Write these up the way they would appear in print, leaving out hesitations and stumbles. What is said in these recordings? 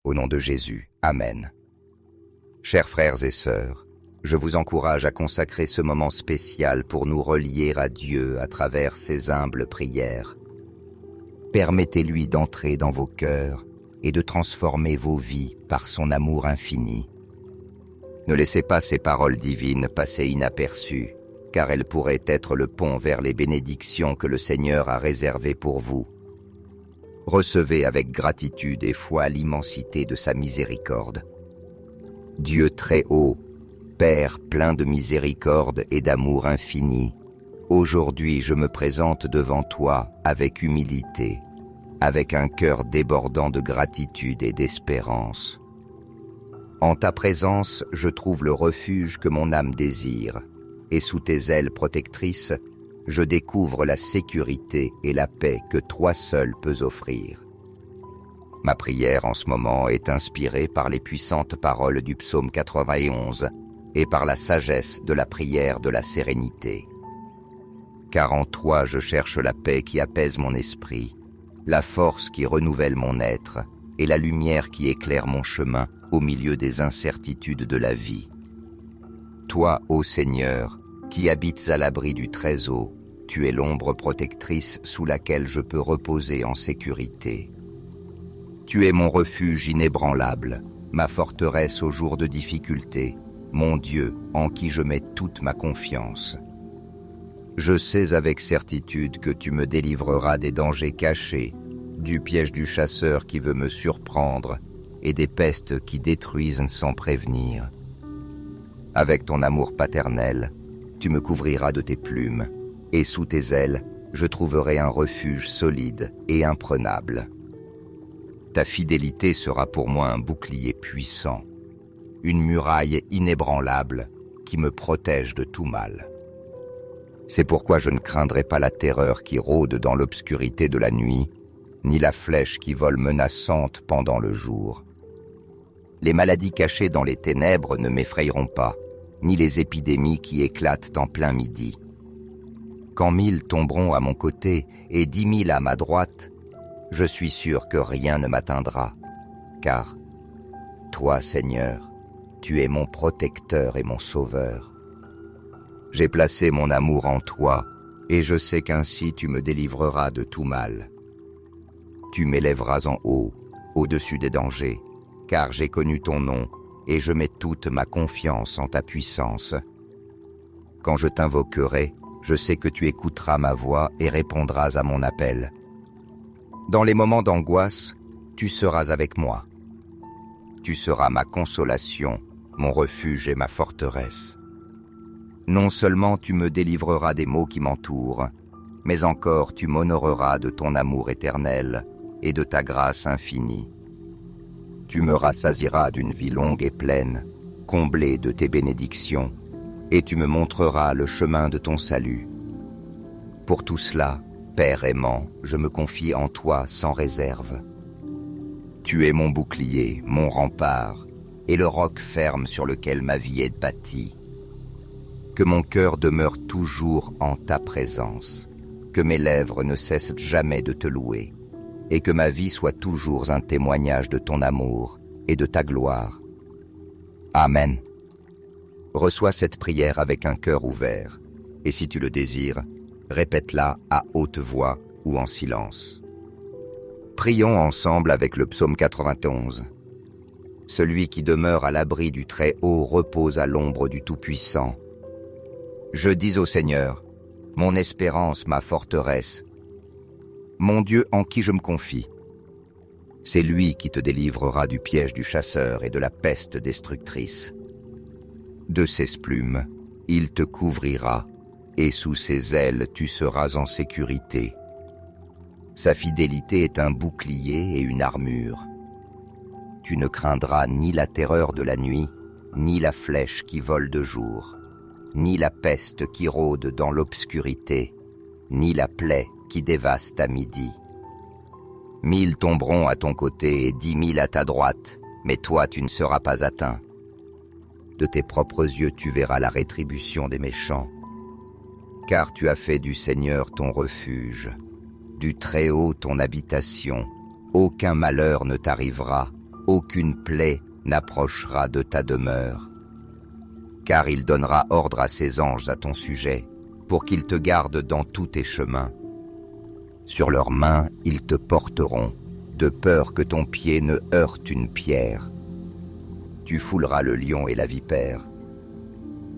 Au nom de Jésus, Amen. Chers frères et sœurs, je vous encourage à consacrer ce moment spécial pour nous relier à Dieu à travers ces humbles prières. Permettez-lui d'entrer dans vos cœurs et de transformer vos vies par son amour infini. Ne laissez pas ces paroles divines passer inaperçues, car elles pourraient être le pont vers les bénédictions que le Seigneur a réservées pour vous. Recevez avec gratitude et foi l'immensité de sa miséricorde. Dieu très haut, Père plein de miséricorde et d'amour infini, aujourd'hui je me présente devant toi avec humilité, avec un cœur débordant de gratitude et d'espérance. En ta présence, je trouve le refuge que mon âme désire, et sous tes ailes protectrices, je découvre la sécurité et la paix que toi seul peux offrir. Ma prière en ce moment est inspirée par les puissantes paroles du psaume 91 et par la sagesse de la prière de la sérénité. Car en toi je cherche la paix qui apaise mon esprit, la force qui renouvelle mon être et la lumière qui éclaire mon chemin au milieu des incertitudes de la vie. Toi, ô Seigneur, qui habites à l'abri du Très-Haut, tu es l'ombre protectrice sous laquelle je peux reposer en sécurité. Tu es mon refuge inébranlable, ma forteresse aux jours de difficulté, mon Dieu en qui je mets toute ma confiance. Je sais avec certitude que tu me délivreras des dangers cachés, du piège du chasseur qui veut me surprendre et des pestes qui détruisent sans prévenir. Avec ton amour paternel, tu me couvriras de tes plumes, et sous tes ailes, je trouverai un refuge solide et imprenable. Ta fidélité sera pour moi un bouclier puissant, une muraille inébranlable qui me protège de tout mal. C'est pourquoi je ne craindrai pas la terreur qui rôde dans l'obscurité de la nuit, ni la flèche qui vole menaçante pendant le jour. Les maladies cachées dans les ténèbres ne m'effrayeront pas, ni les épidémies qui éclatent en plein midi. Quand 1000 tomberont à mon côté et 10 000 à ma droite, je suis sûr que rien ne m'atteindra, car toi, Seigneur, tu es mon protecteur et mon sauveur. J'ai placé mon amour en toi, et je sais qu'ainsi tu me délivreras de tout mal. Tu m'élèveras en haut, au-dessus des dangers, car j'ai connu ton nom, et je mets toute ma confiance en ta puissance. Quand je t'invoquerai, je sais que tu écouteras ma voix et répondras à mon appel. Dans les moments d'angoisse, tu seras avec moi. Tu seras ma consolation, mon refuge et ma forteresse. Non seulement tu me délivreras des maux qui m'entourent, mais encore tu m'honoreras de ton amour éternel et de ta grâce infinie. Tu me rassasieras d'une vie longue et pleine, comblée de tes bénédictions, et tu me montreras le chemin de ton salut. Pour tout cela, Père aimant, je me confie en toi sans réserve. Tu es mon bouclier, mon rempart, et le roc ferme sur lequel ma vie est bâtie. Que mon cœur demeure toujours en ta présence, que mes lèvres ne cessent jamais de te louer, et que ma vie soit toujours un témoignage de ton amour et de ta gloire. Amen. Reçois cette prière avec un cœur ouvert, et si tu le désires, répète-la à haute voix ou en silence. Prions ensemble avec le psaume 91. Celui qui demeure à l'abri du Très-Haut repose à l'ombre du Tout-Puissant. Je dis au Seigneur, mon espérance, ma forteresse, mon Dieu en qui je me confie. C'est lui qui te délivrera du piège du chasseur et de la peste destructrice. De ses plumes, il te couvrira, et sous ses ailes tu seras en sécurité. Sa fidélité est un bouclier et une armure. Tu ne craindras ni la terreur de la nuit, ni la flèche qui vole de jour, ni la peste qui rôde dans l'obscurité, ni la plaie qui dévaste à midi. 1000 tomberont à ton côté et 10 000 à ta droite, mais toi tu ne seras pas atteint. De tes propres yeux tu verras la rétribution des méchants. Car tu as fait du Seigneur ton refuge, du Très-Haut ton habitation. Aucun malheur ne t'arrivera, Aucune plaie n'approchera de ta demeure. Car il donnera ordre à ses anges à ton sujet, pour qu'ils te gardent dans tous tes chemins. Sur leurs mains, ils te porteront, de peur que ton pied ne heurte une pierre. Tu fouleras le lion et la vipère.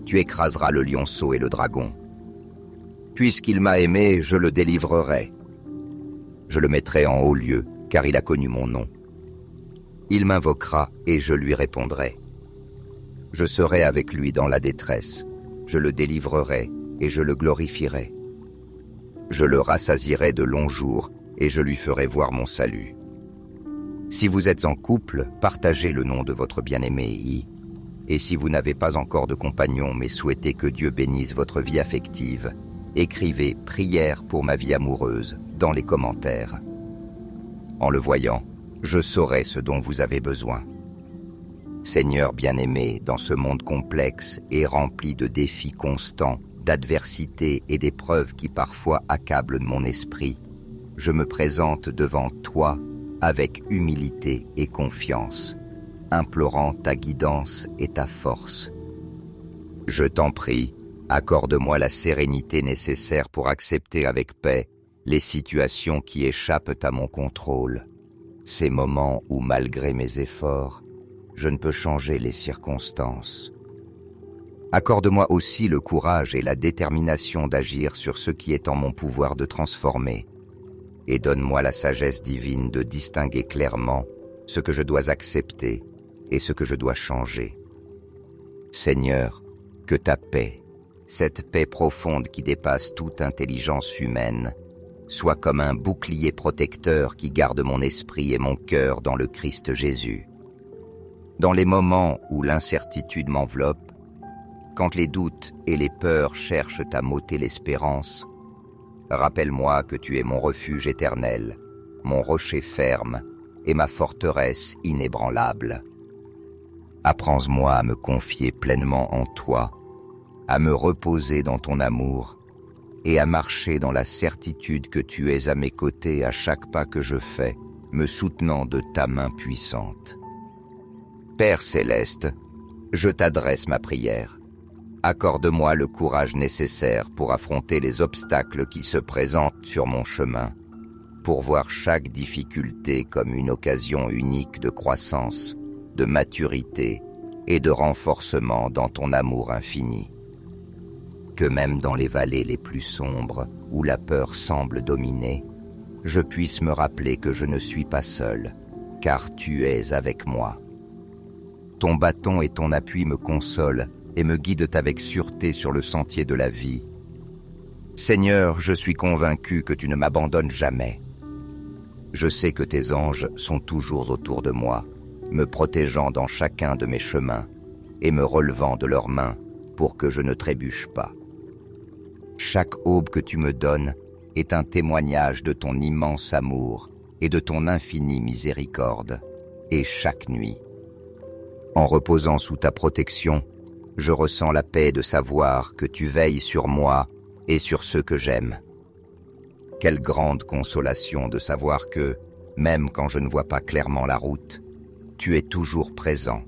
Tu écraseras le lionceau et le dragon. Puisqu'il m'a aimé, je le délivrerai. Je le mettrai en haut lieu, car il a connu mon nom. Il m'invoquera et je lui répondrai. Je serai avec lui dans la détresse. Je le délivrerai et je le glorifierai. Je le rassasierai de longs jours et je lui ferai voir mon salut. Si vous êtes en couple, partagez le nom de votre bien-aimé. Et si vous n'avez pas encore de compagnon mais souhaitez que Dieu bénisse votre vie affective, écrivez « Prière pour ma vie amoureuse » dans les commentaires. En le voyant, je saurai ce dont vous avez besoin. Seigneur bien-aimé, dans ce monde complexe et rempli de défis constants, d'adversités et d'épreuves qui parfois accablent mon esprit, je me présente devant toi avec humilité et confiance, implorant ta guidance et ta force. Je t'en prie, accorde-moi la sérénité nécessaire pour accepter avec paix les situations qui échappent à mon contrôle, ces moments où, malgré mes efforts, je ne peux changer les circonstances. Accorde-moi aussi le courage et la détermination d'agir sur ce qui est en mon pouvoir de transformer, et donne-moi la sagesse divine de distinguer clairement ce que je dois accepter et ce que je dois changer. Seigneur, que ta paix, cette paix profonde qui dépasse toute intelligence humaine, soit comme un bouclier protecteur qui garde mon esprit et mon cœur dans le Christ Jésus. Dans les moments où l'incertitude m'enveloppe, quand les doutes et les peurs cherchent à m'ôter l'espérance, rappelle-moi que tu es mon refuge éternel, mon rocher ferme et ma forteresse inébranlable. Apprends-moi à me confier pleinement en toi, à me reposer dans ton amour et à marcher dans la certitude que tu es à mes côtés à chaque pas que je fais, me soutenant de ta main puissante. Père céleste, je t'adresse ma prière. Accorde-moi le courage nécessaire pour affronter les obstacles qui se présentent sur mon chemin, pour voir chaque difficulté comme une occasion unique de croissance, de maturité et de renforcement dans ton amour infini. Que même dans les vallées les plus sombres, où la peur semble dominer, je puisse me rappeler que je ne suis pas seul, car tu es avec moi. Ton bâton et ton appui me consolent et me guident avec sûreté sur le sentier de la vie. Seigneur, je suis convaincu que tu ne m'abandonnes jamais. Je sais que tes anges sont toujours autour de moi, me protégeant dans chacun de mes chemins et me relevant de leurs mains pour que je ne trébuche pas. Chaque aube que tu me donnes est un témoignage de ton immense amour et de ton infinie miséricorde, et chaque nuit, en reposant sous ta protection, je ressens la paix de savoir que tu veilles sur moi et sur ceux que j'aime. Quelle grande consolation de savoir que, même quand je ne vois pas clairement la route, tu es toujours présent,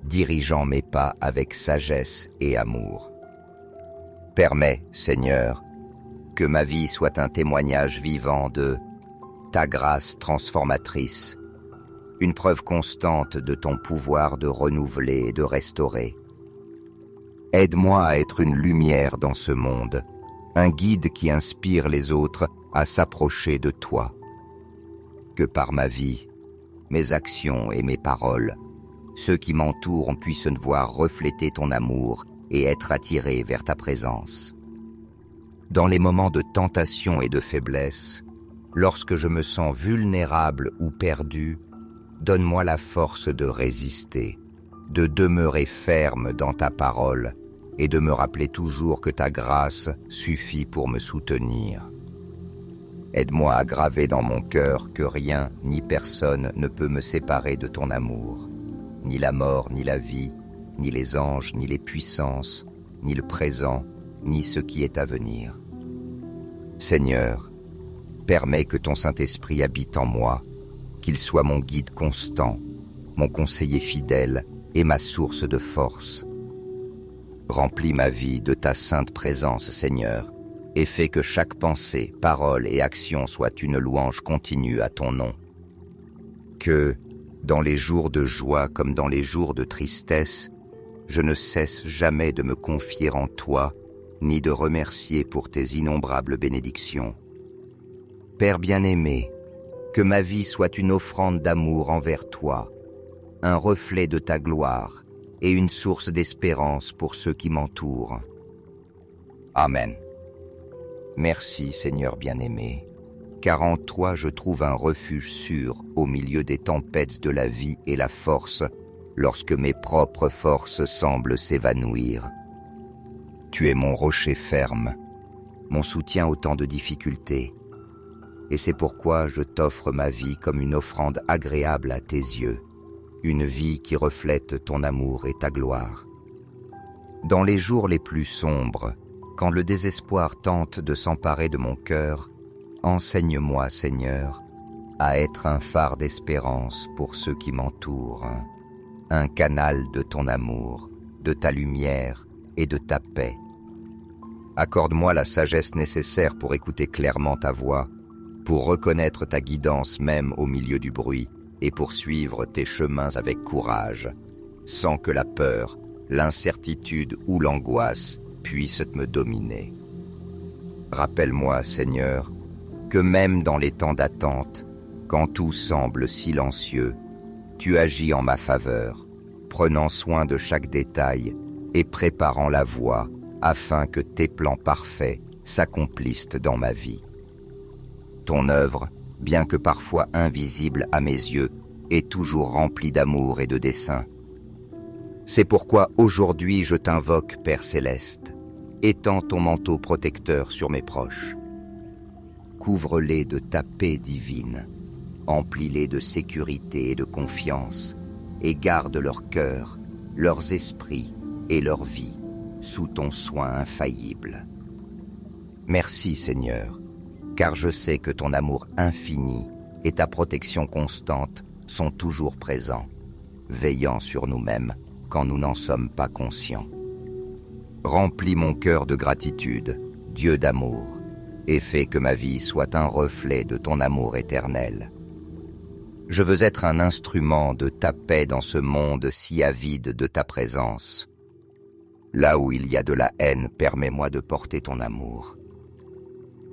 dirigeant mes pas avec sagesse et amour. Permets, Seigneur, que ma vie soit un témoignage vivant de ta grâce transformatrice, une preuve constante de ton pouvoir de renouveler et de restaurer. Aide-moi à être une lumière dans ce monde, un guide qui inspire les autres à s'approcher de toi. Que par ma vie, mes actions et mes paroles, ceux qui m'entourent puissent voir refléter ton amour et être attirés vers ta présence. Dans les moments de tentation et de faiblesse, lorsque je me sens vulnérable ou perdu, donne-moi la force de résister, de demeurer ferme dans ta parole et de me rappeler toujours que ta grâce suffit pour me soutenir. Aide-moi à graver dans mon cœur que rien ni personne ne peut me séparer de ton amour, ni la mort, ni la vie, ni les anges, ni les puissances, ni le présent, ni ce qui est à venir. Seigneur, permets que ton Saint-Esprit habite en moi, qu'il soit mon guide constant, mon conseiller fidèle et ma source de force. Remplis ma vie de ta sainte présence, Seigneur, et fais que chaque pensée, parole et action soit une louange continue à ton nom. Que, dans les jours de joie comme dans les jours de tristesse, je ne cesse jamais de me confier en toi, ni de remercier pour tes innombrables bénédictions. Père bien-aimé, que ma vie soit une offrande d'amour envers toi, un reflet de ta gloire et une source d'espérance pour ceux qui m'entourent. Amen. Merci Seigneur bien-aimé, car en toi je trouve un refuge sûr au milieu des tempêtes de la vie et la force, lorsque mes propres forces semblent s'évanouir. Tu es mon rocher ferme, mon soutien au temps de difficultés, et c'est pourquoi je t'offre ma vie comme une offrande agréable à tes yeux, une vie qui reflète ton amour et ta gloire. Dans les jours les plus sombres, quand le désespoir tente de s'emparer de mon cœur, enseigne-moi, Seigneur, à être un phare d'espérance pour ceux qui m'entourent, un canal de ton amour, de ta lumière et de ta paix. Accorde-moi la sagesse nécessaire pour écouter clairement ta voix, pour reconnaître ta guidance même au milieu du bruit et pour suivre tes chemins avec courage, sans que la peur, l'incertitude ou l'angoisse puissent me dominer. Rappelle-moi, Seigneur, que même dans les temps d'attente, quand tout semble silencieux, tu agis en ma faveur, prenant soin de chaque détail et préparant la voie afin que tes plans parfaits s'accomplissent dans ma vie. Ton œuvre, bien que parfois invisible à mes yeux, est toujours remplie d'amour et de dessein. C'est pourquoi aujourd'hui je t'invoque, Père Céleste, étends ton manteau protecteur sur mes proches. Couvre-les de ta paix divine, emplis-les de sécurité et de confiance, et garde leur cœur, leurs esprits et leur vie sous ton soin infaillible. Merci Seigneur, car je sais que ton amour infini et ta protection constante sont toujours présents, veillant sur nous-mêmes quand nous n'en sommes pas conscients. Remplis mon cœur de gratitude, Dieu d'amour, et fais que ma vie soit un reflet de ton amour éternel. Je veux être un instrument de ta paix dans ce monde si avide de ta présence. Là où il y a de la haine, permets-moi de porter ton amour.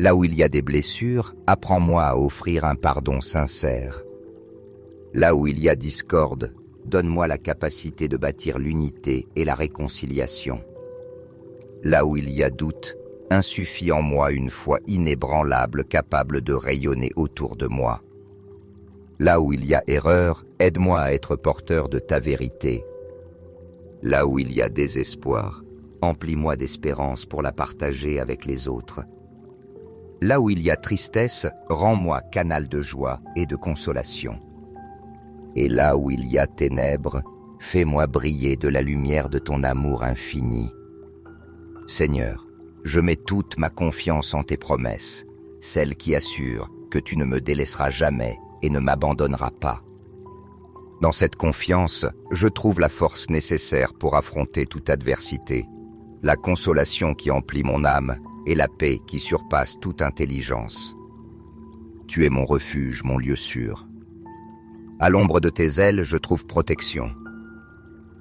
Là où il y a des blessures, apprends-moi à offrir un pardon sincère. Là où il y a discorde, donne-moi la capacité de bâtir l'unité et la réconciliation. Là où il y a doute, insuffit en moi une foi inébranlable capable de rayonner autour de moi. Là où il y a erreur, aide-moi à être porteur de ta vérité. Là où il y a désespoir, emplis-moi d'espérance pour la partager avec les autres. Là où il y a tristesse, rends-moi canal de joie et de consolation. Et là où il y a ténèbres, fais-moi briller de la lumière de ton amour infini. Seigneur, je mets toute ma confiance en tes promesses, celles qui assurent que tu ne me délaisseras jamais et ne m'abandonneras pas. Dans cette confiance, je trouve la force nécessaire pour affronter toute adversité, la consolation qui emplit mon âme et la paix qui surpasse toute intelligence. Tu es mon refuge, mon lieu sûr. À l'ombre de tes ailes, je trouve protection.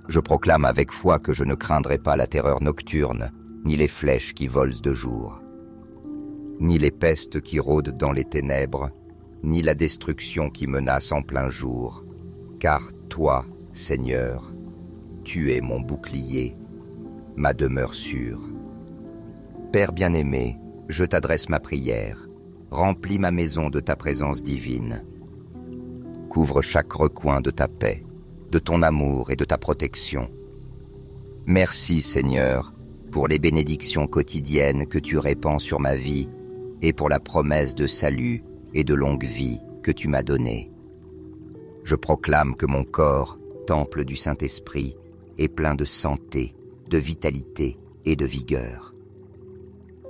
Je proclame avec foi que je ne craindrai pas la terreur nocturne, ni les flèches qui volent de jour, ni les pestes qui rôdent dans les ténèbres, ni la destruction qui menace en plein jour, car toi, Seigneur, tu es mon bouclier, ma demeure sûre. Père bien-aimé, je t'adresse ma prière, remplis ma maison de ta présence divine. Couvre chaque recoin de ta paix, de ton amour et de ta protection. Merci, Seigneur, pour les bénédictions quotidiennes que tu répands sur ma vie et pour la promesse de salut et de longue vie que tu m'as donnée. Je proclame que mon corps, temple du Saint-Esprit, est plein de santé, de vitalité et de vigueur.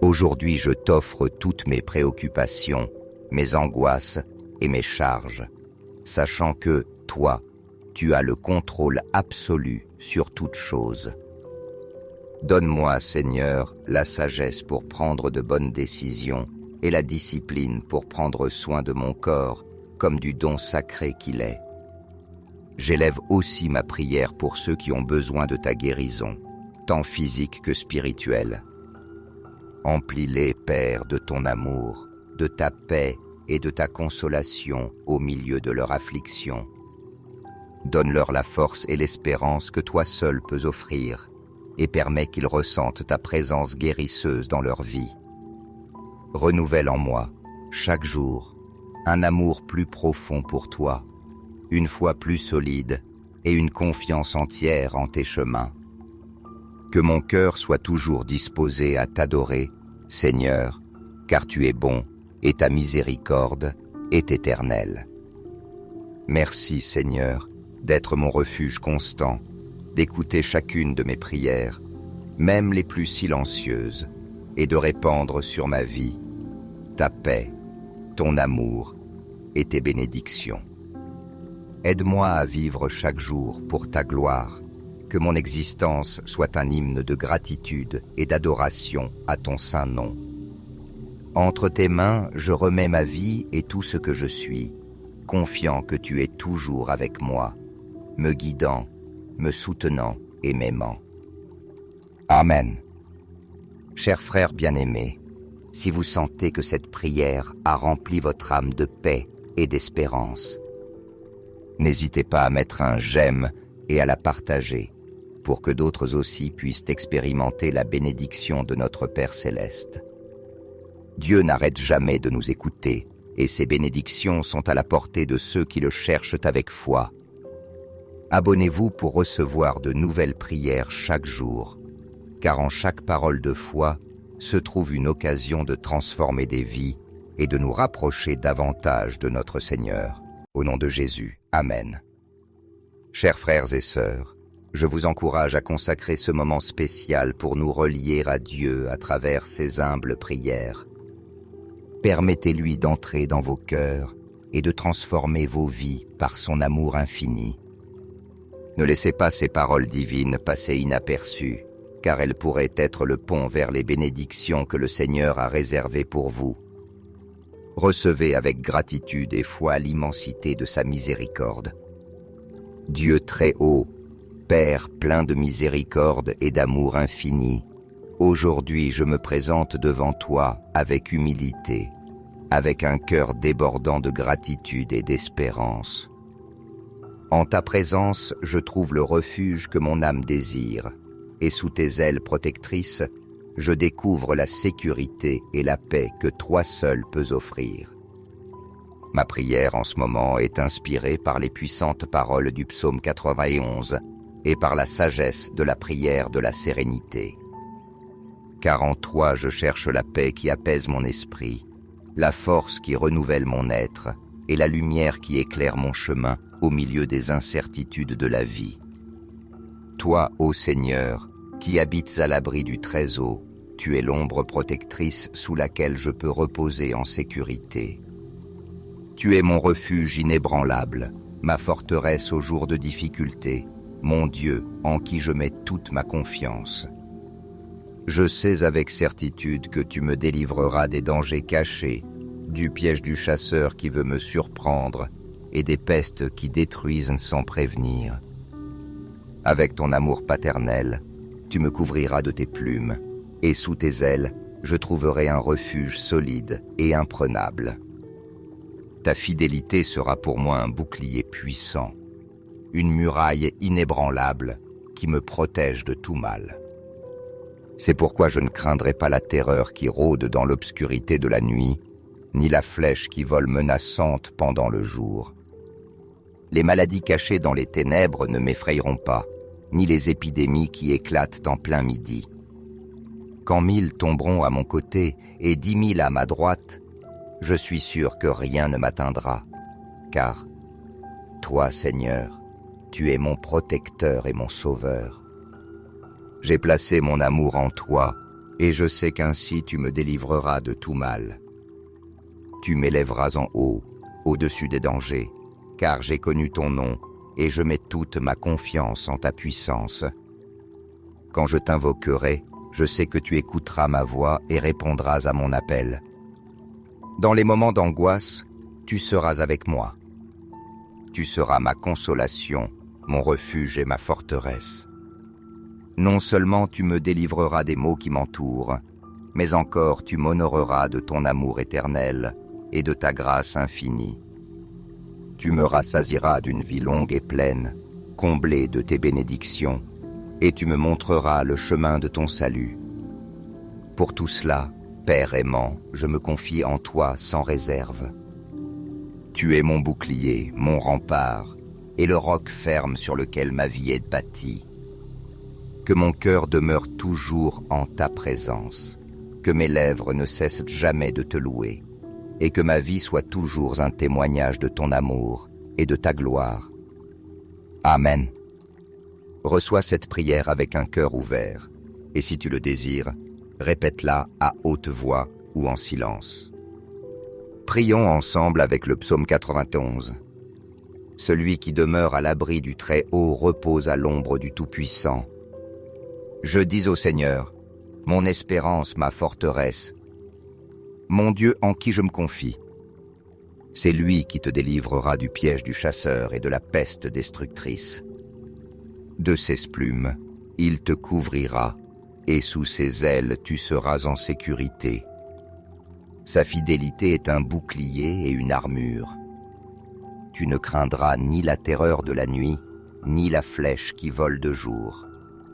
Aujourd'hui, je t'offre toutes mes préoccupations, mes angoisses et mes charges, sachant que, toi, tu as le contrôle absolu sur toute chose. Donne-moi, Seigneur, la sagesse pour prendre de bonnes décisions et la discipline pour prendre soin de mon corps comme du don sacré qu'il est. J'élève aussi ma prière pour ceux qui ont besoin de ta guérison, tant physique que spirituelle. Emplis-les, Père, de ton amour, de ta paix et de ta consolation au milieu de leur affliction. Donne-leur la force et l'espérance que toi seul peux offrir et permets qu'ils ressentent ta présence guérisseuse dans leur vie. Renouvelle en moi, chaque jour, un amour plus profond pour toi, une foi plus solide et une confiance entière en tes chemins. Que mon cœur soit toujours disposé à t'adorer, Seigneur, car tu es bon et ta miséricorde est éternelle. Merci, Seigneur, d'être mon refuge constant, d'écouter chacune de mes prières, même les plus silencieuses, et de répandre sur ma vie ta paix, ton amour et tes bénédictions. Aide-moi à vivre chaque jour pour ta gloire, que mon existence soit un hymne de gratitude et d'adoration à ton saint nom. Entre tes mains, je remets ma vie et tout ce que je suis, confiant que tu es toujours avec moi, me guidant, me soutenant et m'aimant. Amen. Chers frères bien-aimés, si vous sentez que cette prière a rempli votre âme de paix et d'espérance, n'hésitez pas à mettre un j'aime et à la partager pour que d'autres aussi puissent expérimenter la bénédiction de notre Père Céleste. Dieu n'arrête jamais de nous écouter et ses bénédictions sont à la portée de ceux qui le cherchent avec foi. Abonnez-vous pour recevoir de nouvelles prières chaque jour, car en chaque parole de foi se trouve une occasion de transformer des vies et de nous rapprocher davantage de notre Seigneur. Au nom de Jésus, Amen. Chers frères et sœurs, je vous encourage à consacrer ce moment spécial pour nous relier à Dieu à travers ses humbles prières. Permettez-lui d'entrer dans vos cœurs et de transformer vos vies par son amour infini. Ne laissez pas ces paroles divines passer inaperçues, car elles pourraient être le pont vers les bénédictions que le Seigneur a réservées pour vous. Recevez avec gratitude et foi l'immensité de sa miséricorde. Dieu très haut, Père plein de miséricorde et d'amour infini, aujourd'hui je me présente devant toi avec humilité, avec un cœur débordant de gratitude et d'espérance. En ta présence, je trouve le refuge que mon âme désire, et sous tes ailes protectrices, je découvre la sécurité et la paix que toi seul peux offrir. Ma prière en ce moment est inspirée par les puissantes paroles du psaume 91 et par la sagesse de la prière de la sérénité. Car en toi je cherche la paix qui apaise mon esprit, la force qui renouvelle mon être et la lumière qui éclaire mon chemin au milieu des incertitudes de la vie. Toi, ô Seigneur, qui habites à l'abri du Très-Haut, tu es l'ombre protectrice sous laquelle je peux reposer en sécurité. Tu es mon refuge inébranlable, ma forteresse aux jours de difficulté, mon Dieu en qui je mets toute ma confiance. Je sais avec certitude que tu me délivreras des dangers cachés, du piège du chasseur qui veut me surprendre et des pestes qui détruisent sans prévenir. Avec ton amour paternel, tu me couvriras de tes plumes, et sous tes ailes, je trouverai un refuge solide et imprenable. Ta fidélité sera pour moi un bouclier puissant, une muraille inébranlable qui me protège de tout mal. C'est pourquoi je ne craindrai pas la terreur qui rôde dans l'obscurité de la nuit, ni la flèche qui vole menaçante pendant le jour. Les maladies cachées dans les ténèbres ne m'effrayeront pas, ni les épidémies qui éclatent en plein midi. Quand 1000 tomberont à mon côté et 10 000 à ma droite, je suis sûr que rien ne m'atteindra, car toi, Seigneur, tu es mon protecteur et mon sauveur. J'ai placé mon amour en toi, et je sais qu'ainsi tu me délivreras de tout mal. Tu m'élèveras en haut, au-dessus des dangers, car j'ai connu ton nom, et je mets toute ma confiance en ta puissance. Quand je t'invoquerai, je sais que tu écouteras ma voix et répondras à mon appel. Dans les moments d'angoisse, tu seras avec moi. Tu seras ma consolation, mon refuge et ma forteresse. Non seulement tu me délivreras des maux qui m'entourent, mais encore tu m'honoreras de ton amour éternel et de ta grâce infinie. Tu me rassasieras d'une vie longue et pleine, comblée de tes bénédictions, et tu me montreras le chemin de ton salut. Pour tout cela, Père aimant, je me confie en toi sans réserve. Tu es mon bouclier, mon rempart, et le roc ferme sur lequel ma vie est bâtie. Que mon cœur demeure toujours en ta présence, que mes lèvres ne cessent jamais de te louer, et que ma vie soit toujours un témoignage de ton amour et de ta gloire. Amen. Reçois cette prière avec un cœur ouvert, et si tu le désires, répète-la à haute voix ou en silence. Prions ensemble avec le psaume 91. Celui qui demeure à l'abri du Très-Haut repose à l'ombre du Tout-Puissant. Je dis au Seigneur, mon espérance, ma forteresse, mon Dieu en qui je me confie. C'est lui qui te délivrera du piège du chasseur et de la peste destructrice. De ses plumes, il te couvrira, et sous ses ailes tu seras en sécurité. Sa fidélité est un bouclier et une armure. Tu ne craindras ni la terreur de la nuit, ni la flèche qui vole de jour,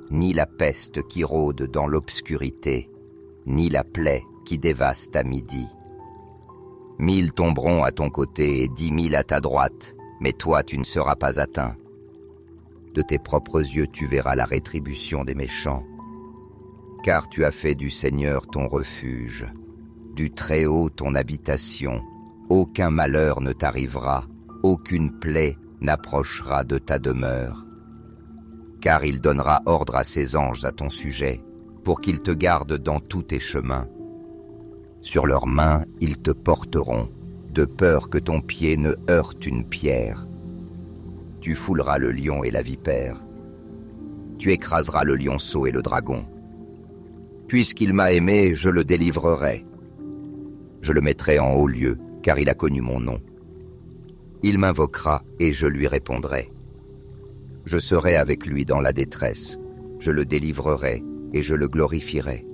ni la peste qui rôde dans l'obscurité, ni la plaie qui dévaste à midi. 1000 tomberont à ton côté et 10 000 à ta droite, mais toi tu ne seras pas atteint. De tes propres yeux tu verras la rétribution des méchants. Car tu as fait du Seigneur ton refuge, du Très-Haut ton habitation. Aucun malheur ne t'arrivera, aucune plaie n'approchera de ta demeure. Car il donnera ordre à ses anges à ton sujet, pour qu'ils te gardent dans tous tes chemins. Sur leurs mains, ils te porteront, de peur que ton pied ne heurte une pierre. Tu fouleras le lion et la vipère. Tu écraseras le lionceau et le dragon. Puisqu'il m'a aimé, je le délivrerai. Je le mettrai en haut lieu, car il a connu mon nom. Il m'invoquera et je lui répondrai. Je serai avec lui dans la détresse. Je le délivrerai et je le glorifierai.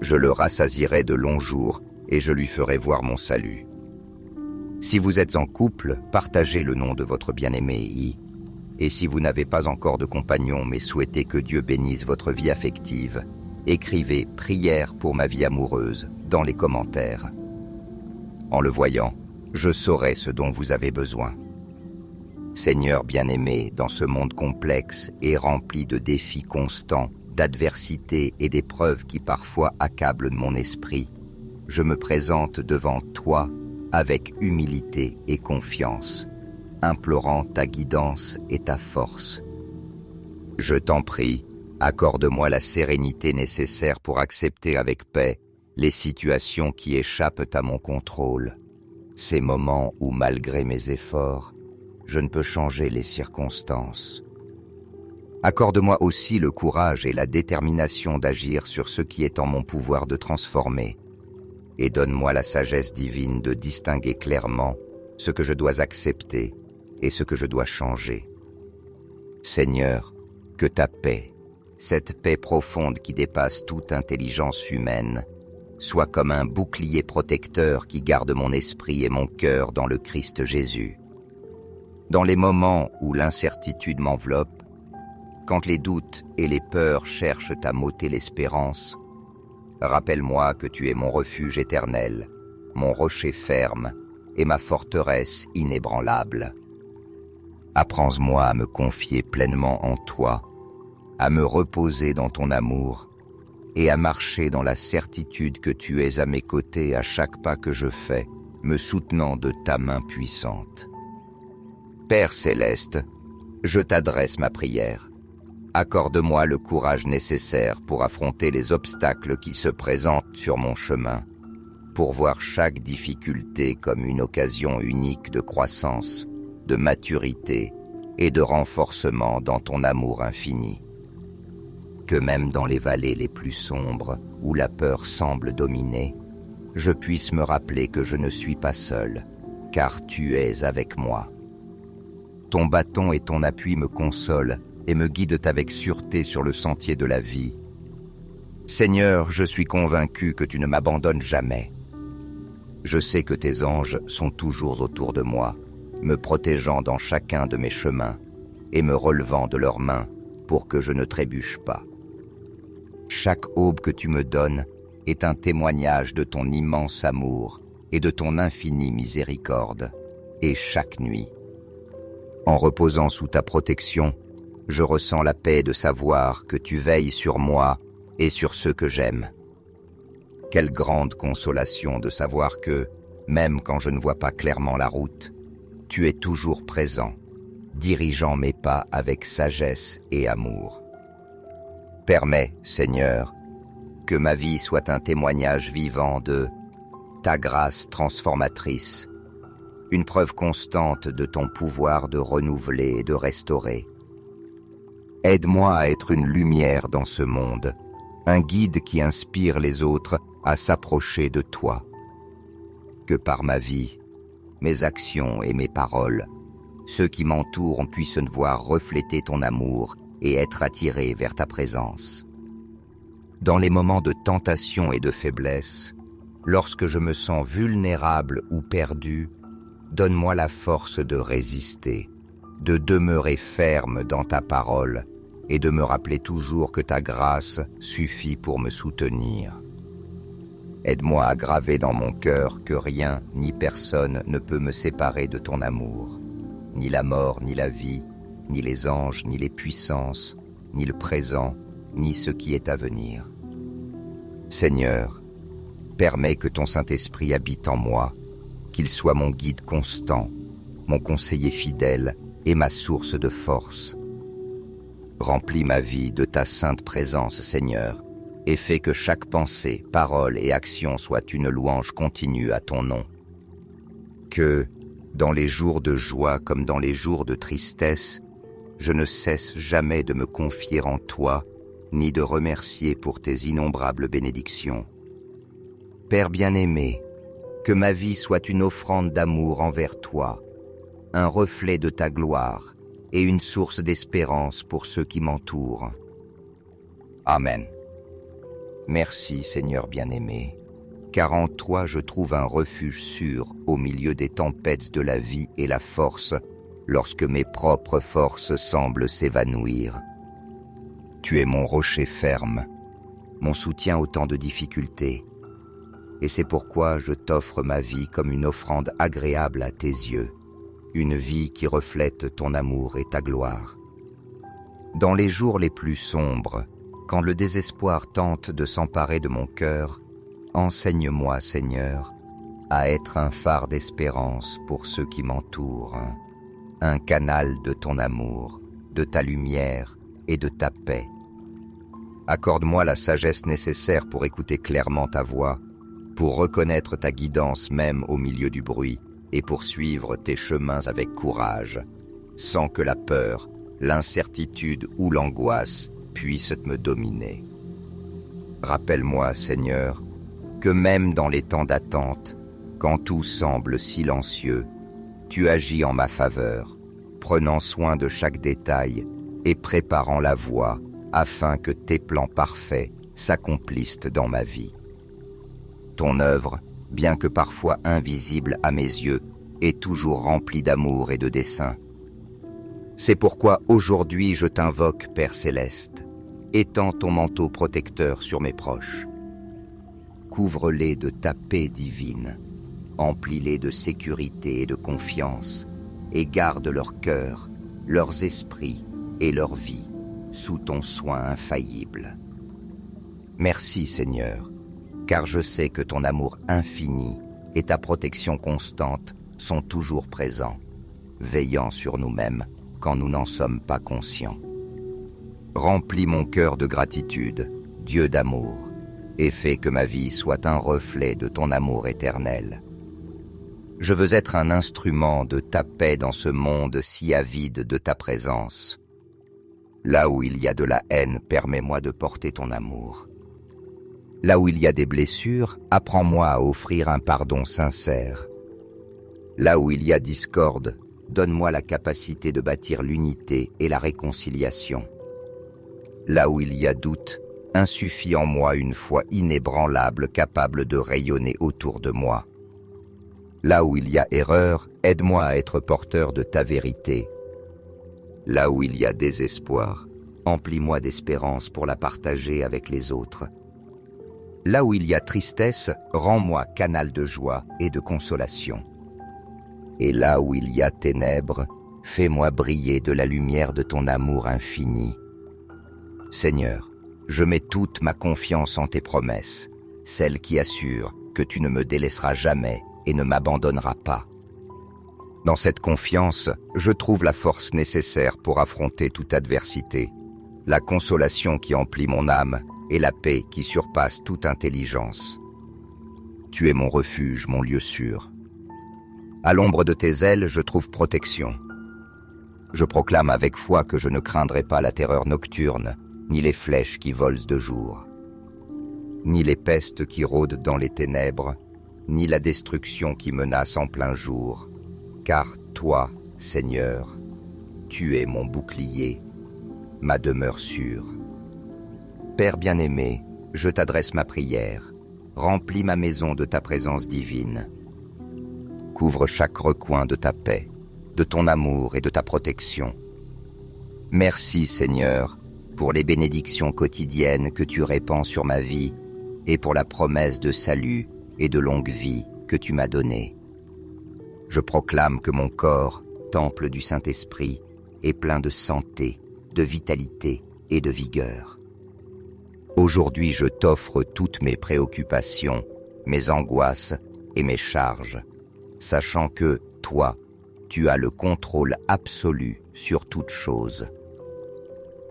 Je le rassasierai de longs jours et je lui ferai voir mon salut. Si vous êtes en couple, partagez le nom de votre bien-aimé. Et si vous n'avez pas encore de compagnon mais souhaitez que Dieu bénisse votre vie affective, écrivez « Prière pour ma vie amoureuse » dans les commentaires. En le voyant, je saurai ce dont vous avez besoin. Seigneur bien-aimé, dans ce monde complexe et rempli de défis constants, d'adversités et d'épreuves qui parfois accablent mon esprit, je me présente devant toi avec humilité et confiance, implorant ta guidance et ta force. Je t'en prie, accorde-moi la sérénité nécessaire pour accepter avec paix les situations qui échappent à mon contrôle, ces moments où, malgré mes efforts, je ne peux changer les circonstances. Accorde-moi aussi le courage et la détermination d'agir sur ce qui est en mon pouvoir de transformer, et donne-moi la sagesse divine de distinguer clairement ce que je dois accepter et ce que je dois changer. Seigneur, que ta paix, cette paix profonde qui dépasse toute intelligence humaine, soit comme un bouclier protecteur qui garde mon esprit et mon cœur dans le Christ Jésus. Dans les moments où l'incertitude m'enveloppe, quand les doutes et les peurs cherchent à m'ôter l'espérance, rappelle-moi que tu es mon refuge éternel, mon rocher ferme et ma forteresse inébranlable. Apprends-moi à me confier pleinement en toi, à me reposer dans ton amour et à marcher dans la certitude que tu es à mes côtés à chaque pas que je fais, me soutenant de ta main puissante. Père céleste, je t'adresse ma prière. Accorde-moi le courage nécessaire pour affronter les obstacles qui se présentent sur mon chemin, pour voir chaque difficulté comme une occasion unique de croissance, de maturité et de renforcement dans ton amour infini. Que même dans les vallées les plus sombres, où la peur semble dominer, je puisse me rappeler que je ne suis pas seul, car tu es avec moi. Ton bâton et ton appui me consolent et me guident avec sûreté sur le sentier de la vie. Seigneur, je suis convaincu que tu ne m'abandonnes jamais. Je sais que tes anges sont toujours autour de moi, me protégeant dans chacun de mes chemins et me relevant de leurs mains pour que je ne trébuche pas. Chaque aube que tu me donnes est un témoignage de ton immense amour et de ton infinie miséricorde, et chaque nuit. En reposant sous ta protection, je ressens la paix de savoir que tu veilles sur moi et sur ceux que j'aime. Quelle grande consolation de savoir que, même quand je ne vois pas clairement la route, tu es toujours présent, dirigeant mes pas avec sagesse et amour. Permets, Seigneur, que ma vie soit un témoignage vivant de ta grâce transformatrice, une preuve constante de ton pouvoir de renouveler et de restaurer. Aide-moi à être une lumière dans ce monde, un guide qui inspire les autres à s'approcher de toi. Que par ma vie, mes actions et mes paroles, ceux qui m'entourent puissent voir refléter ton amour et être attirés vers ta présence. Dans les moments de tentation et de faiblesse, lorsque je me sens vulnérable ou perdu, donne-moi la force de résister, de demeurer ferme dans ta parole et de me rappeler toujours que ta grâce suffit pour me soutenir. Aide-moi à graver dans mon cœur que rien ni personne ne peut me séparer de ton amour, ni la mort, ni la vie, ni les anges, ni les puissances, ni le présent, ni ce qui est à venir. Seigneur, permets que ton Saint-Esprit habite en moi, qu'il soit mon guide constant, mon conseiller fidèle et ma source de force. Remplis ma vie de ta sainte présence, Seigneur, et fais que chaque pensée, parole et action soit une louange continue à ton nom. Que, dans les jours de joie comme dans les jours de tristesse, je ne cesse jamais de me confier en toi, ni de remercier pour tes innombrables bénédictions. Père bien-aimé, que ma vie soit une offrande d'amour envers toi, un reflet de ta gloire et une source d'espérance pour ceux qui m'entourent. Amen. Merci Seigneur bien-aimé, car en toi je trouve un refuge sûr au milieu des tempêtes de la vie et la force, lorsque mes propres forces semblent s'évanouir. Tu es mon rocher ferme, mon soutien au temps de difficultés, et c'est pourquoi je t'offre ma vie comme une offrande agréable à tes yeux, une vie qui reflète ton amour et ta gloire. Dans les jours les plus sombres, quand le désespoir tente de s'emparer de mon cœur, enseigne-moi, Seigneur, à être un phare d'espérance pour ceux qui m'entourent, un canal de ton amour, de ta lumière et de ta paix. Accorde-moi la sagesse nécessaire pour écouter clairement ta voix, pour reconnaître ta guidance même au milieu du bruit et pour suivre tes chemins avec courage, sans que la peur, l'incertitude ou l'angoisse puissent me dominer. Rappelle-moi, Seigneur, que même dans les temps d'attente, quand tout semble silencieux, tu agis en ma faveur, prenant soin de chaque détail et préparant la voie afin que tes plans parfaits s'accomplissent dans ma vie. Ton œuvre, bien que parfois invisible à mes yeux, est toujours remplie d'amour et de dessein. C'est pourquoi aujourd'hui je t'invoque, Père Céleste, étends ton manteau protecteur sur mes proches. Couvre-les de ta paix divine, emplis-les de sécurité et de confiance, et garde leur cœur, leurs esprits et leur vie sous ton soin infaillible. Merci Seigneur, car je sais que ton amour infini et ta protection constante sont toujours présents, veillant sur nous-mêmes quand nous n'en sommes pas conscients. Remplis mon cœur de gratitude, Dieu d'amour, et fais que ma vie soit un reflet de ton amour éternel. Je veux être un instrument de ta paix dans ce monde si avide de ta présence. Là où il y a de la haine, permets-moi de porter ton amour. Là où il y a des blessures, apprends-moi à offrir un pardon sincère. Là où il y a discorde, donne-moi la capacité de bâtir l'unité et la réconciliation. Là où il y a doute, insuffit en moi une foi inébranlable capable de rayonner autour de moi. Là où il y a erreur, aide-moi à être porteur de ta vérité. Là où il y a désespoir, emplis-moi d'espérance pour la partager avec les autres. Là où il y a tristesse, rends-moi canal de joie et de consolation. Et là où il y a ténèbres, fais-moi briller de la lumière de ton amour infini. Seigneur, je mets toute ma confiance en tes promesses, celles qui assurent que tu ne me délaisseras jamais et ne m'abandonneras pas. Dans cette confiance, je trouve la force nécessaire pour affronter toute adversité, la consolation qui emplit mon âme et la paix qui surpasse toute intelligence. Tu es mon refuge, mon lieu sûr. À l'ombre de tes ailes, je trouve protection. Je proclame avec foi que je ne craindrai pas la terreur nocturne, ni les flèches qui volent de jour, ni les pestes qui rôdent dans les ténèbres, ni la destruction qui menace en plein jour. Car toi, Seigneur, tu es mon bouclier, ma demeure sûre. Père bien-aimé, je t'adresse ma prière. Remplis ma maison de ta présence divine. Couvre chaque recoin de ta paix, de ton amour et de ta protection. Merci, Seigneur, pour les bénédictions quotidiennes que tu répands sur ma vie et pour la promesse de salut et de longue vie que tu m'as donnée. Je proclame que mon corps, temple du Saint-Esprit, est plein de santé, de vitalité et de vigueur. Aujourd'hui, je t'offre toutes mes préoccupations, mes angoisses et mes charges, sachant que, toi, tu as le contrôle absolu sur toute chose.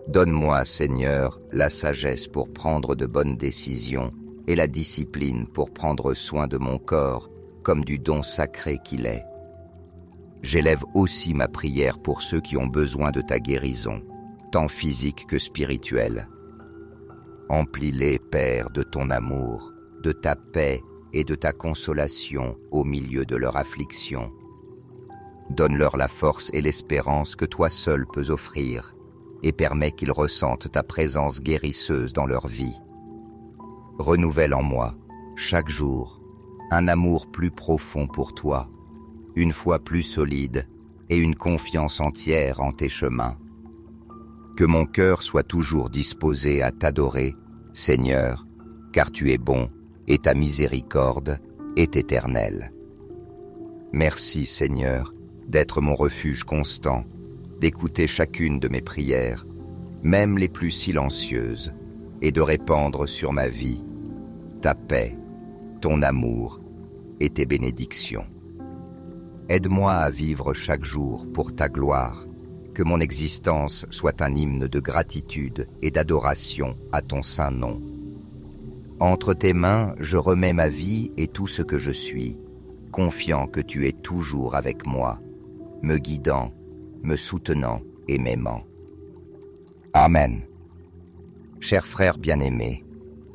Donne-moi, Seigneur, la sagesse pour prendre de bonnes décisions et la discipline pour prendre soin de mon corps comme du don sacré qu'il est. J'élève aussi ma prière pour ceux qui ont besoin de ta guérison, tant physique que spirituelle. Emplis-les, Père, de ton amour, de ta paix et de ta consolation au milieu de leur affliction. Donne-leur la force et l'espérance que toi seul peux offrir et permets qu'ils ressentent ta présence guérisseuse dans leur vie. Renouvelle en moi, chaque jour, un amour plus profond pour toi, une foi plus solide et une confiance entière en tes chemins. Que mon cœur soit toujours disposé à t'adorer, Seigneur, car tu es bon et ta miséricorde est éternelle. Merci, Seigneur, d'être mon refuge constant, d'écouter chacune de mes prières, même les plus silencieuses, et de répandre sur ma vie ta paix, ton amour et tes bénédictions. Aide-moi à vivre chaque jour pour ta gloire, que mon existence soit un hymne de gratitude et d'adoration à ton saint nom. Entre tes mains, je remets ma vie et tout ce que je suis, confiant que tu es toujours avec moi, me guidant, me soutenant et m'aimant. Amen. Chers frères bien-aimés,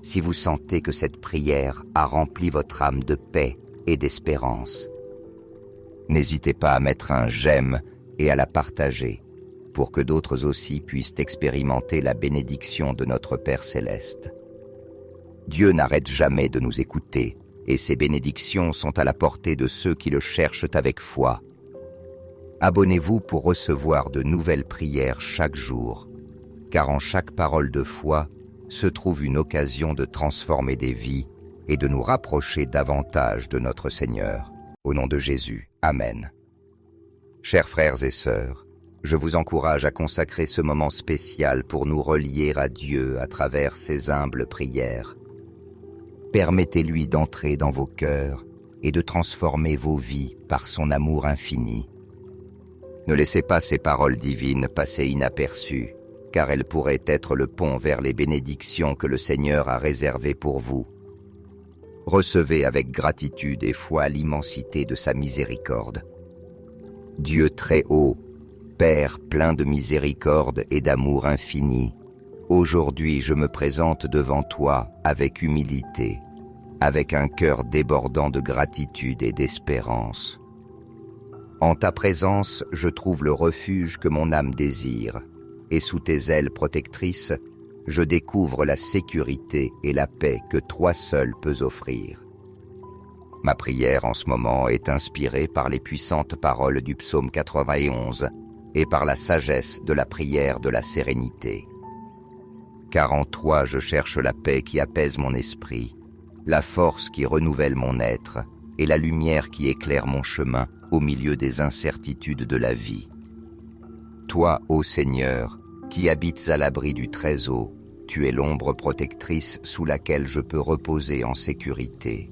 si vous sentez que cette prière a rempli votre âme de paix et d'espérance, n'hésitez pas à mettre un j'aime et à la partager pour que d'autres aussi puissent expérimenter la bénédiction de notre Père Céleste. Dieu n'arrête jamais de nous écouter et ses bénédictions sont à la portée de ceux qui le cherchent avec foi. Abonnez-vous pour recevoir de nouvelles prières chaque jour, car en chaque parole de foi se trouve une occasion de transformer des vies et de nous rapprocher davantage de notre Seigneur. Au nom de Jésus, Amen. Chers frères et sœurs, je vous encourage à consacrer ce moment spécial pour nous relier à Dieu à travers ces humbles prières. Permettez-lui d'entrer dans vos cœurs et de transformer vos vies par son amour infini. Ne laissez pas ces paroles divines passer inaperçues, car elles pourraient être le pont vers les bénédictions que le Seigneur a réservées pour vous. Recevez avec gratitude et foi l'immensité de sa miséricorde. Dieu très haut, Père plein de miséricorde et d'amour infini, aujourd'hui je me présente devant toi avec humilité, avec un cœur débordant de gratitude et d'espérance. En ta présence, je trouve le refuge que mon âme désire, et sous tes ailes protectrices, je découvre la sécurité et la paix que toi seul peux offrir. Ma prière en ce moment est inspirée par les puissantes paroles du psaume 91 et par la sagesse de la prière de la sérénité. Car en toi je cherche la paix qui apaise mon esprit, la force qui renouvelle mon être et la lumière qui éclaire mon chemin au milieu des incertitudes de la vie. Toi, ô Seigneur, qui habites à l'abri du Très-Haut, tu es l'ombre protectrice sous laquelle je peux reposer en sécurité.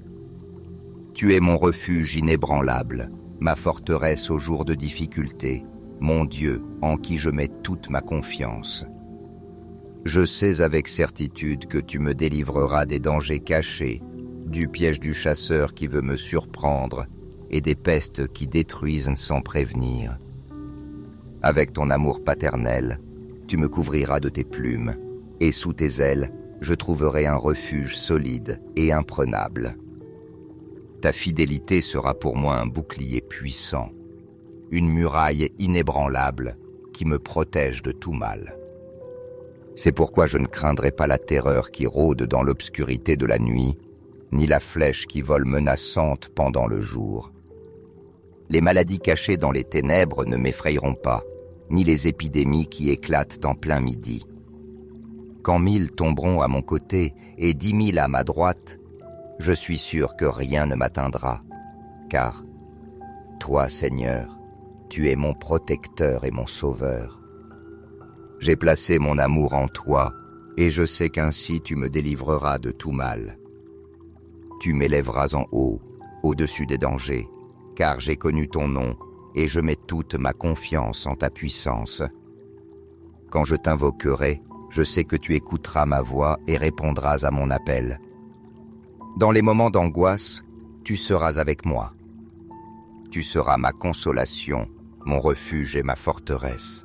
Tu es mon refuge inébranlable, ma forteresse aux jours de difficulté, mon Dieu en qui je mets toute ma confiance. Je sais avec certitude que tu me délivreras des dangers cachés, du piège du chasseur qui veut me surprendre et des pestes qui détruisent sans prévenir. Avec ton amour paternel, tu me couvriras de tes plumes, et sous tes ailes, je trouverai un refuge solide et imprenable. Ta fidélité sera pour moi un bouclier puissant, une muraille inébranlable qui me protège de tout mal. C'est pourquoi je ne craindrai pas la terreur qui rôde dans l'obscurité de la nuit, ni la flèche qui vole menaçante pendant le jour. Les maladies cachées dans les ténèbres ne m'effrayeront pas, ni les épidémies qui éclatent en plein midi. Quand 1000 tomberont à mon côté et 10 000 à ma droite, je suis sûr que rien ne m'atteindra, car toi, Seigneur, tu es mon protecteur et mon sauveur. J'ai placé mon amour en toi, et je sais qu'ainsi tu me délivreras de tout mal. Tu m'élèveras en haut, au-dessus des dangers, car j'ai connu ton nom, et je mets toute ma confiance en ta puissance. Quand je t'invoquerai, je sais que tu écouteras ma voix et répondras à mon appel. Dans les moments d'angoisse, tu seras avec moi. Tu seras ma consolation, mon refuge et ma forteresse.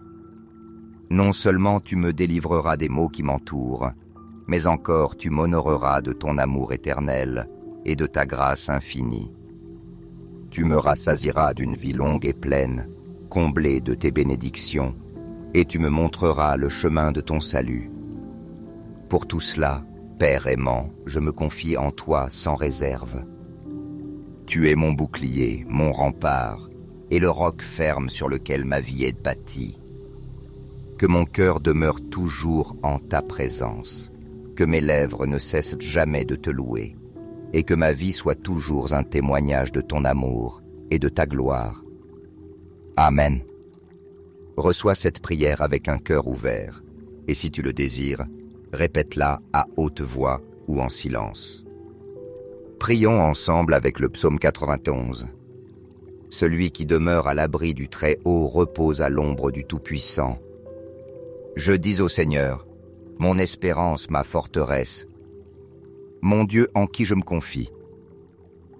Non seulement tu me délivreras des maux qui m'entourent, mais encore tu m'honoreras de ton amour éternel et de ta grâce infinie. Tu me rassasieras d'une vie longue et pleine, comblée de tes bénédictions, et tu me montreras le chemin de ton salut. Pour tout cela, Père aimant, je me confie en toi sans réserve. Tu es mon bouclier, mon rempart, et le roc ferme sur lequel ma vie est bâtie. Que mon cœur demeure toujours en ta présence, que mes lèvres ne cessent jamais de te louer, et que ma vie soit toujours un témoignage de ton amour et de ta gloire. Amen. Reçois cette prière avec un cœur ouvert, et si tu le désires, répète-la à haute voix ou en silence. Prions ensemble avec le psaume 91. Celui qui demeure à l'abri du Très-Haut repose à l'ombre du Tout-Puissant. Je dis au Seigneur, mon espérance, ma forteresse, mon Dieu en qui je me confie.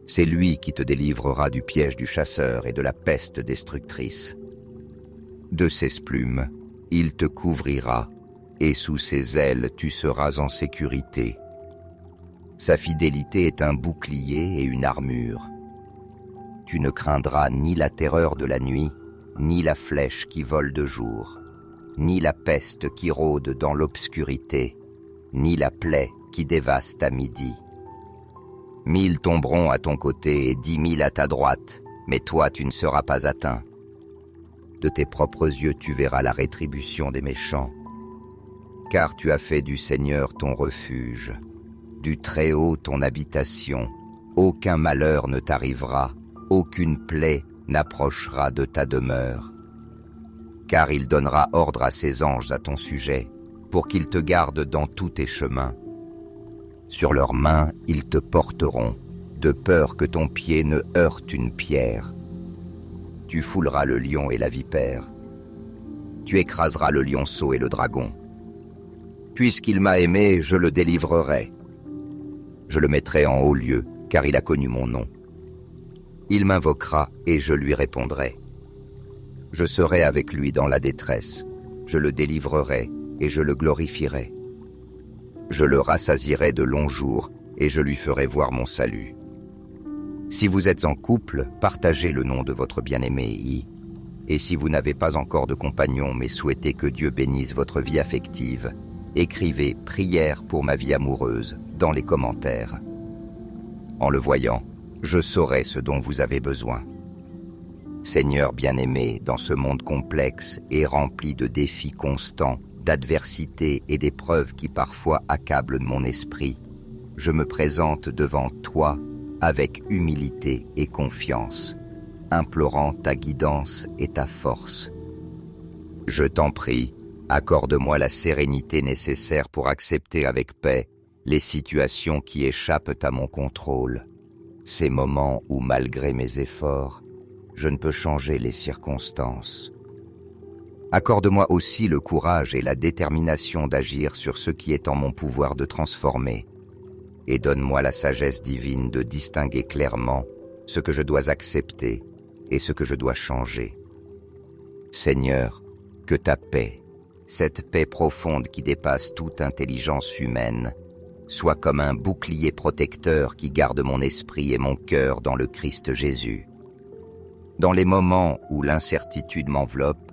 C'est lui qui te délivrera du piège du chasseur et de la peste destructrice. De ses plumes, il te couvrira, et sous ses ailes tu seras en sécurité. Sa fidélité est un bouclier et une armure. Tu ne craindras ni la terreur de la nuit, ni la flèche qui vole de jour, ni la peste qui rôde dans l'obscurité, ni la plaie qui dévaste à midi. 1000 tomberont à ton côté et 10 000 à ta droite, mais toi tu ne seras pas atteint. De tes propres yeux tu verras la rétribution des méchants. Car tu as fait du Seigneur ton refuge, du Très-Haut ton habitation. Aucun malheur ne t'arrivera, aucune plaie n'approchera de ta demeure. Car il donnera ordre à ses anges à ton sujet, pour qu'ils te gardent dans tous tes chemins. Sur leurs mains, ils te porteront, de peur que ton pied ne heurte une pierre. Tu fouleras le lion et la vipère. Tu écraseras le lionceau et le dragon. Puisqu'il m'a aimé, je le délivrerai. Je le mettrai en haut lieu, car il a connu mon nom. Il m'invoquera et je lui répondrai. Je serai avec lui dans la détresse, je le délivrerai et je le glorifierai. Je le rassasierai de longs jours et je lui ferai voir mon salut. Si vous êtes en couple, partagez le nom de votre bien-aimé I. Et si vous n'avez pas encore de compagnon mais souhaitez que Dieu bénisse votre vie affective, écrivez « Prière pour ma vie amoureuse » dans les commentaires. En le voyant, je saurai ce dont vous avez besoin. Seigneur bien-aimé, dans ce monde complexe et rempli de défis constants, d'adversités et d'épreuves qui parfois accablent mon esprit, je me présente devant toi avec humilité et confiance, implorant ta guidance et ta force. Je t'en prie, accorde-moi la sérénité nécessaire pour accepter avec paix les situations qui échappent à mon contrôle, ces moments où, malgré mes efforts, je ne peux changer les circonstances. Accorde-moi aussi le courage et la détermination d'agir sur ce qui est en mon pouvoir de transformer, et donne-moi la sagesse divine de distinguer clairement ce que je dois accepter et ce que je dois changer. Seigneur, que ta paix, cette paix profonde qui dépasse toute intelligence humaine, soit comme un bouclier protecteur qui garde mon esprit et mon cœur dans le Christ Jésus. Dans les moments où l'incertitude m'enveloppe,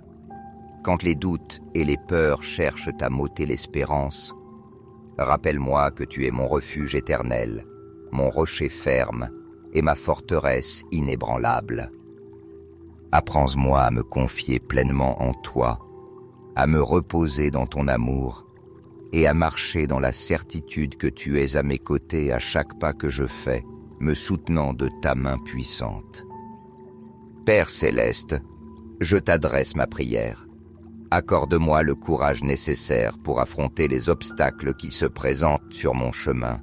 quand les doutes et les peurs cherchent à m'ôter l'espérance, rappelle-moi que tu es mon refuge éternel, mon rocher ferme et ma forteresse inébranlable. Apprends-moi à me confier pleinement en toi, à me reposer dans ton amour et à marcher dans la certitude que tu es à mes côtés à chaque pas que je fais, me soutenant de ta main puissante. Père céleste, je t'adresse ma prière. Accorde-moi le courage nécessaire pour affronter les obstacles qui se présentent sur mon chemin,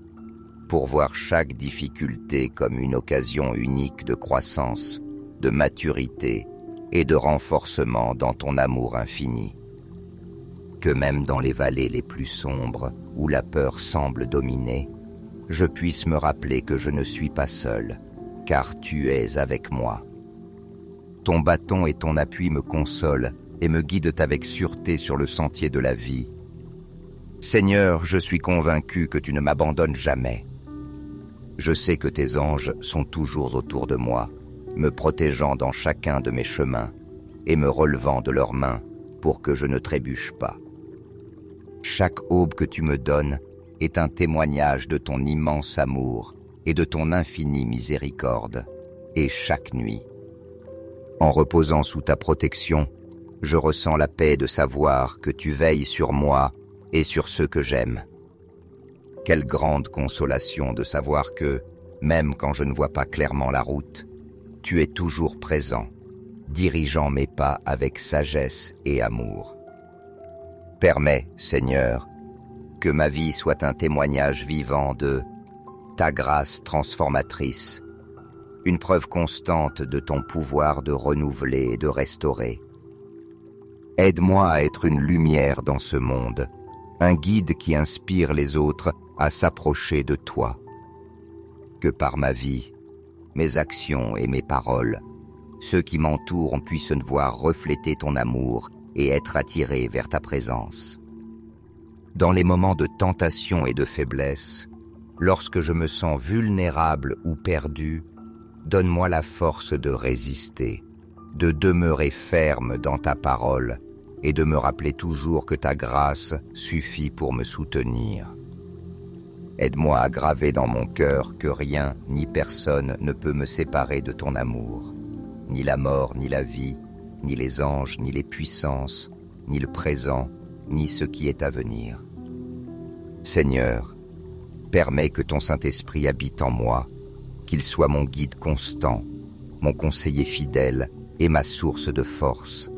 pour voir chaque difficulté comme une occasion unique de croissance, de maturité et de renforcement dans ton amour infini. Que même dans les vallées les plus sombres, où la peur semble dominer, je puisse me rappeler que je ne suis pas seul, car tu es avec moi. Ton bâton et ton appui me consolent et me guident avec sûreté sur le sentier de la vie. Seigneur, je suis convaincu que tu ne m'abandonnes jamais. Je sais que tes anges sont toujours autour de moi, me protégeant dans chacun de mes chemins et me relevant de leurs mains pour que je ne trébuche pas. Chaque aube que tu me donnes est un témoignage de ton immense amour et de ton infinie miséricorde, et chaque nuit, en reposant sous ta protection, je ressens la paix de savoir que tu veilles sur moi et sur ceux que j'aime. Quelle grande consolation de savoir que, même quand je ne vois pas clairement la route, tu es toujours présent, dirigeant mes pas avec sagesse et amour. Permets, Seigneur, que ma vie soit un témoignage vivant de ta grâce transformatrice, une preuve constante de ton pouvoir de renouveler et de restaurer. Aide-moi à être une lumière dans ce monde, un guide qui inspire les autres à s'approcher de toi. Que par ma vie, mes actions et mes paroles, ceux qui m'entourent puissent voir refléter ton amour et être attirés vers ta présence. Dans les moments de tentation et de faiblesse, lorsque je me sens vulnérable ou perdu, donne-moi la force de résister, de demeurer ferme dans ta parole et de me rappeler toujours que ta grâce suffit pour me soutenir. Aide-moi à graver dans mon cœur que rien ni personne ne peut me séparer de ton amour, ni la mort, ni la vie, ni les anges, ni les puissances, ni le présent, ni ce qui est à venir. Seigneur, permets que ton Saint-Esprit habite en moi, qu'il soit mon guide constant, mon conseiller fidèle et ma source de force.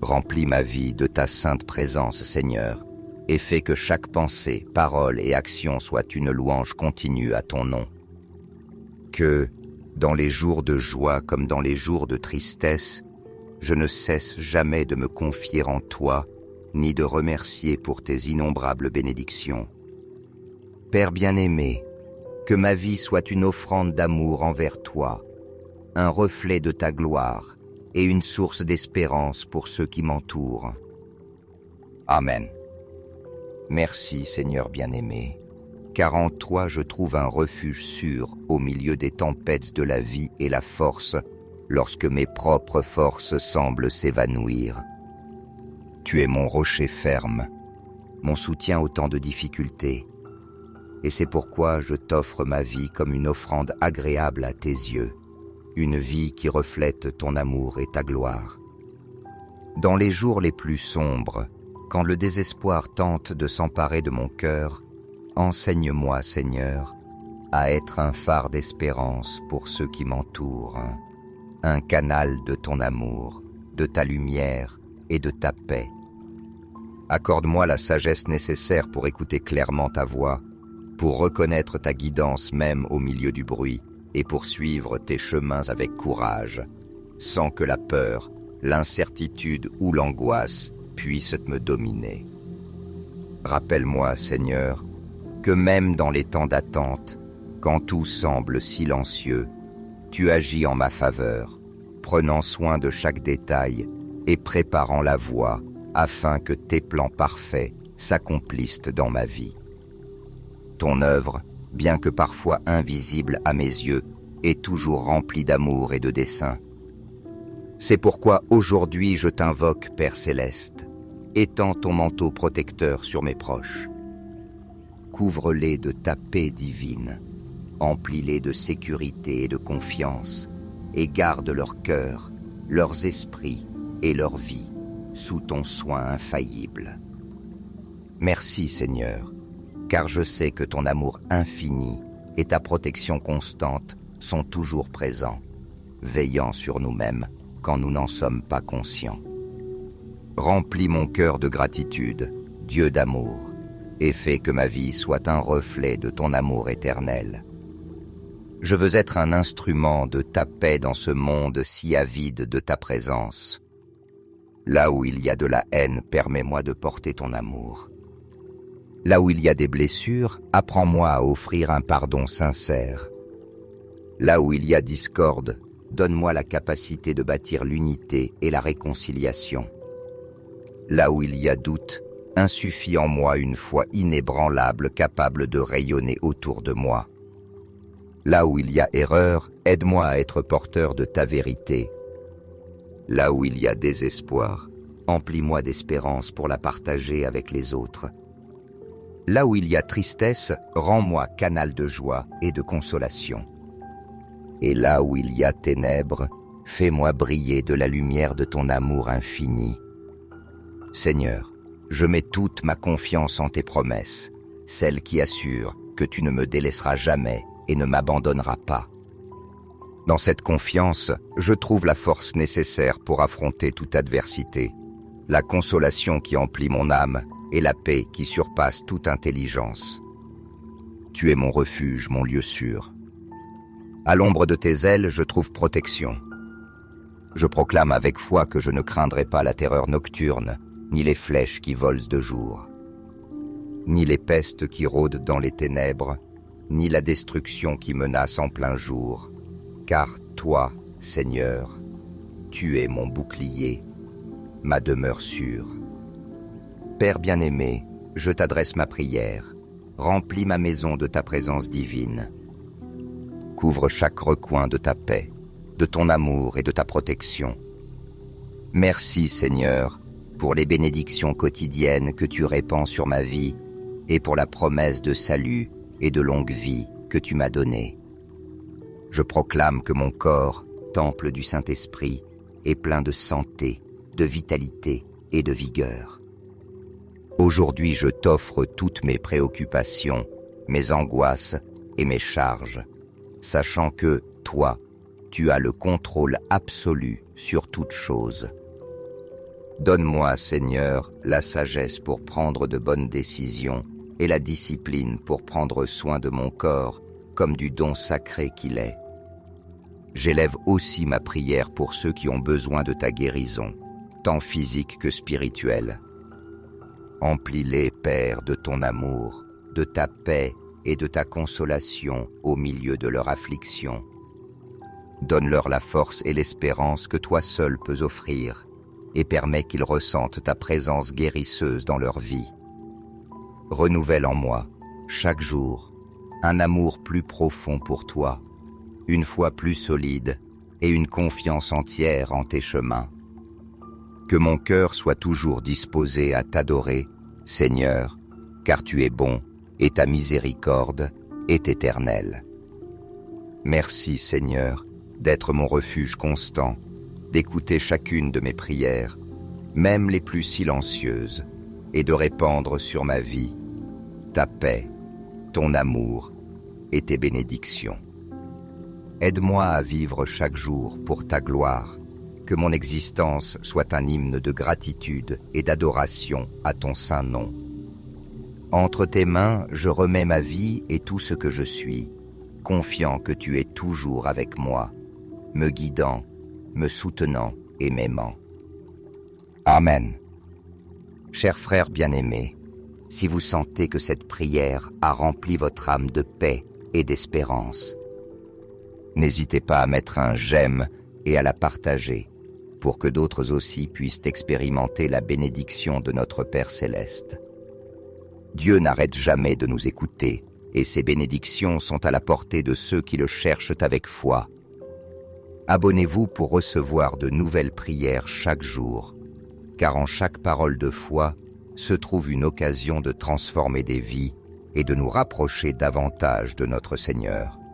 Remplis ma vie de ta sainte présence, Seigneur, et fais que chaque pensée, parole et action soit une louange continue à ton nom. Que, dans les jours de joie comme dans les jours de tristesse, je ne cesse jamais de me confier en toi, ni de remercier pour tes innombrables bénédictions. Père bien-aimé, Que ma vie soit une offrande d'amour envers toi, un reflet de ta gloire et une source d'espérance pour ceux qui m'entourent. Amen. Merci Seigneur bien-aimé, car en toi je trouve un refuge sûr au milieu des tempêtes de la vie et la force lorsque mes propres forces semblent s'évanouir. Tu es mon rocher ferme, mon soutien au temps de difficultés, et c'est pourquoi je t'offre ma vie comme une offrande agréable à tes yeux, une vie qui reflète ton amour et ta gloire. Dans les jours les plus sombres, quand le désespoir tente de s'emparer de mon cœur, enseigne-moi, Seigneur, à être un phare d'espérance pour ceux qui m'entourent, un canal de ton amour, de ta lumière et de ta paix. Accorde-moi la sagesse nécessaire pour écouter clairement ta voix, pour reconnaître ta guidance même au milieu du bruit et pour suivre tes chemins avec courage, sans que la peur, l'incertitude ou l'angoisse puissent me dominer. Rappelle-moi, Seigneur, que même dans les temps d'attente, quand tout semble silencieux, tu agis en ma faveur, prenant soin de chaque détail et préparant la voie afin que tes plans parfaits s'accomplissent dans ma vie. Ton œuvre, bien que parfois invisible à mes yeux, est toujours remplie d'amour et de dessein. C'est pourquoi aujourd'hui je t'invoque, Père Céleste, étends ton manteau protecteur sur mes proches. Couvre-les de ta paix divine, emplis-les de sécurité et de confiance, et garde leur cœur, leurs esprits et leur vie sous ton soin infaillible. Merci Seigneur, car je sais que ton amour infini et ta protection constante sont toujours présents, veillant sur nous-mêmes quand nous n'en sommes pas conscients. Remplis mon cœur de gratitude, Dieu d'amour, et fais que ma vie soit un reflet de ton amour éternel. Je veux être un instrument de ta paix dans ce monde si avide de ta présence. Là où il y a de la haine, permets-moi de porter ton amour. Là où il y a des blessures, apprends-moi à offrir un pardon sincère. Là où il y a discorde, donne-moi la capacité de bâtir l'unité et la réconciliation. Là où il y a doute, insuffit en moi une foi inébranlable capable de rayonner autour de moi. Là où il y a erreur, aide-moi à être porteur de ta vérité. Là où il y a désespoir, emplis-moi d'espérance pour la partager avec les autres. Là où il y a tristesse, rends-moi canal de joie et de consolation. Et là où il y a ténèbres, fais-moi briller de la lumière de ton amour infini. Seigneur, je mets toute ma confiance en tes promesses, celles qui assurent que tu ne me délaisseras jamais et ne m'abandonneras pas. Dans cette confiance, je trouve la force nécessaire pour affronter toute adversité, la consolation qui emplit mon âme et la paix qui surpasse toute intelligence. Tu es mon refuge, mon lieu sûr. À l'ombre de tes ailes, je trouve protection. Je proclame avec foi que je ne craindrai pas la terreur nocturne, ni les flèches qui volent de jour, ni les pestes qui rôdent dans les ténèbres, ni la destruction qui menace en plein jour, car toi, Seigneur, tu es mon bouclier, ma demeure sûre. Père bien-aimé, je t'adresse ma prière, remplis ma maison de ta présence divine. Couvre chaque recoin de ta paix, de ton amour et de ta protection. Merci, Seigneur, pour les bénédictions quotidiennes que tu répands sur ma vie et pour la promesse de salut et de longue vie que tu m'as donnée. Je proclame que mon corps, temple du Saint-Esprit, est plein de santé, de vitalité et de vigueur. Aujourd'hui, je t'offre toutes mes préoccupations, mes angoisses et mes charges, sachant que, toi, tu as le contrôle absolu sur toute chose. Donne-moi, Seigneur, la sagesse pour prendre de bonnes décisions et la discipline pour prendre soin de mon corps comme du don sacré qu'il est. J'élève aussi ma prière pour ceux qui ont besoin de ta guérison, tant physique que spirituelle. Emplis-les, Père, de ton amour, de ta paix et de ta consolation au milieu de leur affliction. Donne-leur la force et l'espérance que toi seul peux offrir, et permets qu'ils ressentent ta présence guérisseuse dans leur vie. Renouvelle en moi, chaque jour, un amour plus profond pour toi, une foi plus solide et une confiance entière en tes chemins. Que mon cœur soit toujours disposé à t'adorer, Seigneur, car tu es bon et ta miséricorde est éternelle. Merci, Seigneur, d'être mon refuge constant, d'écouter chacune de mes prières, même les plus silencieuses, et de répandre sur ma vie ta paix, ton amour et tes bénédictions. Aide-moi à vivre chaque jour pour ta gloire, que mon existence soit un hymne de gratitude et d'adoration à ton saint nom. Entre tes mains, je remets ma vie et tout ce que je suis, confiant que tu es toujours avec moi, me guidant, me soutenant et m'aimant. Amen. Chers frères bien-aimés, si vous sentez que cette prière a rempli votre âme de paix et d'espérance, n'hésitez pas à mettre un j'aime et à la partager, pour que d'autres aussi puissent expérimenter la bénédiction de notre Père Céleste. Dieu n'arrête jamais de nous écouter, et ses bénédictions sont à la portée de ceux qui le cherchent avec foi. Abonnez-vous pour recevoir de nouvelles prières chaque jour, car en chaque parole de foi se trouve une occasion de transformer des vies et de nous rapprocher davantage de notre Seigneur.